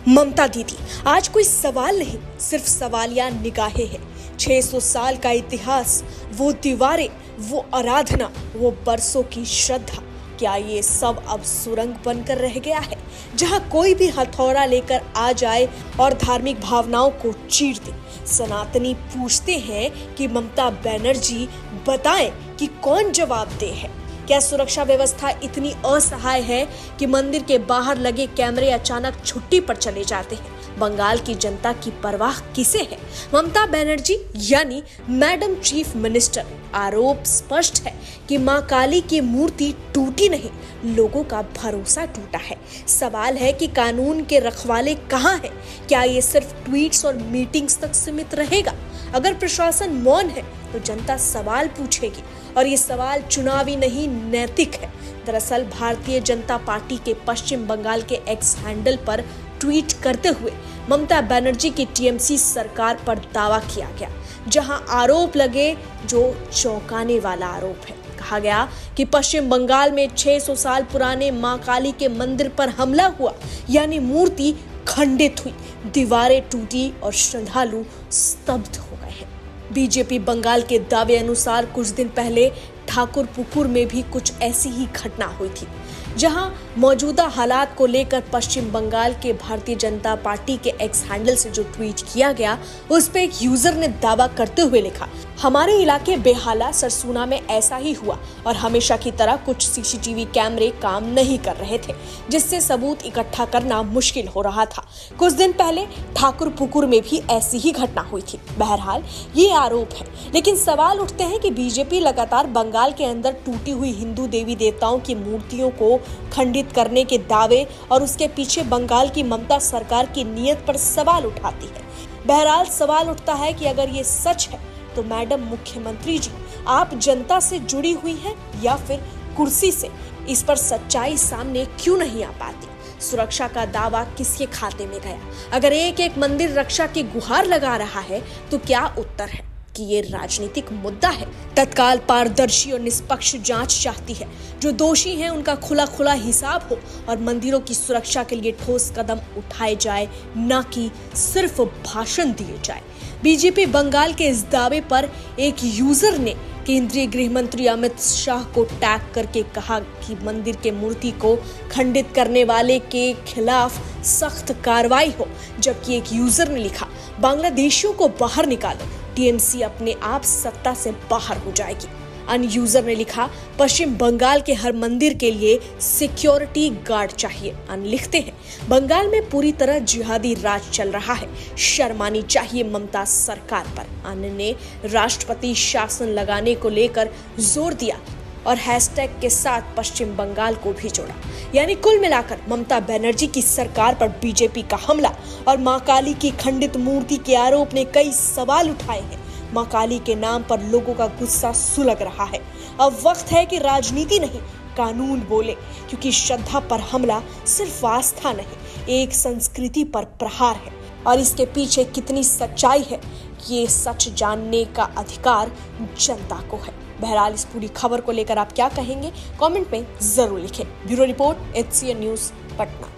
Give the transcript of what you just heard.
ममता दीदी, आज कोई सवाल नहीं, सिर्फ सवालिया निगाहें हैं। 600 साल का इतिहास, वो दीवारें, वो आराधना, वो बरसों की श्रद्धा, क्या ये सब अब सुरंग बनकर रह गया है, जहां कोई भी हथौड़ा लेकर आ जाए और धार्मिक भावनाओं को चीर दे। सनातनी पूछते हैं कि ममता बनर्जी बताएं कि कौन जवाब दे है। क्या सुरक्षा व्यवस्था इतनी असहाय है कि मंदिर के बाहर लगे कैमरे अचानक छुट्टी पर चले जाते हैं? बंगाल की जनता की परवाह किसे है? ममता बनर्जी यानी मैडम चीफ मिनिस्टर। आरोप स्पष्ट है कि मां काली की मूर्ति टूटी नहीं, लोगों का भरोसा टूटा है। सवाल है कि कानून के रखवाले कहां हैं? क्या ये सिर्फ ट्वीट्स और मीटिंग्स तक सीमित रहेगा? अगर प्रशासन मौन है तो जनता सवाल पूछेगी, और ये सवाल चुनावी नहीं, नैतिक है। दरअसल भारतीय जनता पार्टी के पश्चिम बंगाल के एक्स हैंडल पर ट्वीट करते हुए ममता बनर्जी की टीएमसी सरकार पर दावा किया गया, जहां आरोप लगे जो चौंकाने वाला आरोप है। कहा गया कि पश्चिम बंगाल में 600 साल पुराने मां काली के मंदिर पर हमला हुआ, यानी मूर्ति खंडित हुई, दीवारें टूटी और श्रद्धालु स्तब्ध हो गए हैं। बीजेपी बंगाल के दावे अनुसार कुछ दिन पहले ठाकुरपुकुर में भी कुछ ऐसी ही घटना हुई थी, जहां मौजूदा हालात को लेकर पश्चिम बंगाल के भारतीय जनता पार्टी के एक्स हैंडल से जो ट्वीट किया गया, उस पे एक यूजर ने दावा करते हुए लिखा, हमारे इलाके बेहाला सरसूना में ऐसा ही हुआ और हमेशा की तरह कुछ सीसीटीवी कैमरे काम नहीं कर रहे थे, जिससे सबूत इकट्ठा करना मुश्किल हो रहा था। कुछ दिन पहले ठाकुरपुकुर में भी ऐसी ही घटना हुई थी। बहरहाल ये आरोप है, लेकिन सवाल उठते हैं कि बीजेपी लगातार बंगाल के अंदर टूटी हुई हिंदू देवी देवताओं की मूर्तियों को खंडित करने के दावे और उसके पीछे बंगाल की ममता सरकार की नीयत पर सवाल उठाती है। बहरहाल सवाल उठता है कि अगर ये सच है तो मैडम मुख्यमंत्री जी, आप जनता से जुड़ी हुई हैं या फिर कुर्सी से? इस पर सच्चाई सामने क्यों नहीं आ पाती? सुरक्षा का दावा किसके खाते में गया? अगर एक एक मंदिर रक्षा की गुहार लगा रहा है तो क्या उत्तर है कि ये राजनीतिक मुद्दा है? तत्काल पारदर्शी और निष्पक्ष जांच चाहती है। जो दोषी हैं उनका खुला खुला हिसाब हो और मंदिरों की सुरक्षा के लिए ठोस कदम उठाए जाए, न कि सिर्फ भाषण दिए जाए। बीजेपी बंगाल के इस दावे पर एक यूजर ने केंद्रीय गृह मंत्री अमित शाह को टैग करके कहा कि मंदिर के मूर्ति को खंडित करने वाले के खिलाफ सख्त कार्रवाई हो, जबकि एक यूजर ने लिखा, बांग्लादेशियों को बाहर निकालो, टीएमसी अपने आप सत्ता से बाहर हो जाएगी। अन्य यूजर ने लिखा, पश्चिम बंगाल के हर मंदिर के लिए सिक्योरिटी गार्ड चाहिए। अन्य लिखते हैं, बंगाल में पूरी तरह जिहादी राज चल रहा है, शर्म आनी चाहिए ममता सरकार पर। अन्य ने राष्ट्रपति शासन लगाने को लेकर जोर दिया और हैशटैग के साथ पश्चिम बंगाल को भी जोड़ा। यानी कुल मिलाकर ममता बनर्जी की सरकार पर बीजेपी का हमला और मां काली की खंडित मूर्ति के आरोप ने कई सवाल उठाए हैं। मां काली के नाम पर लोगों का गुस्सा सुलग रहा है। अब वक्त है कि राजनीति नहीं, कानून बोले, क्योंकि श्रद्धा पर हमला सिर्फ आस्था नहीं, एक संस्कृति पर प्रहार है। और इसके पीछे कितनी सच्चाई है, ये सच जानने का अधिकार जनता को है। बहरहाल इस पूरी खबर को लेकर आप क्या कहेंगे, कमेंट में जरूर लिखें। Bureau report, HCN news, Patna.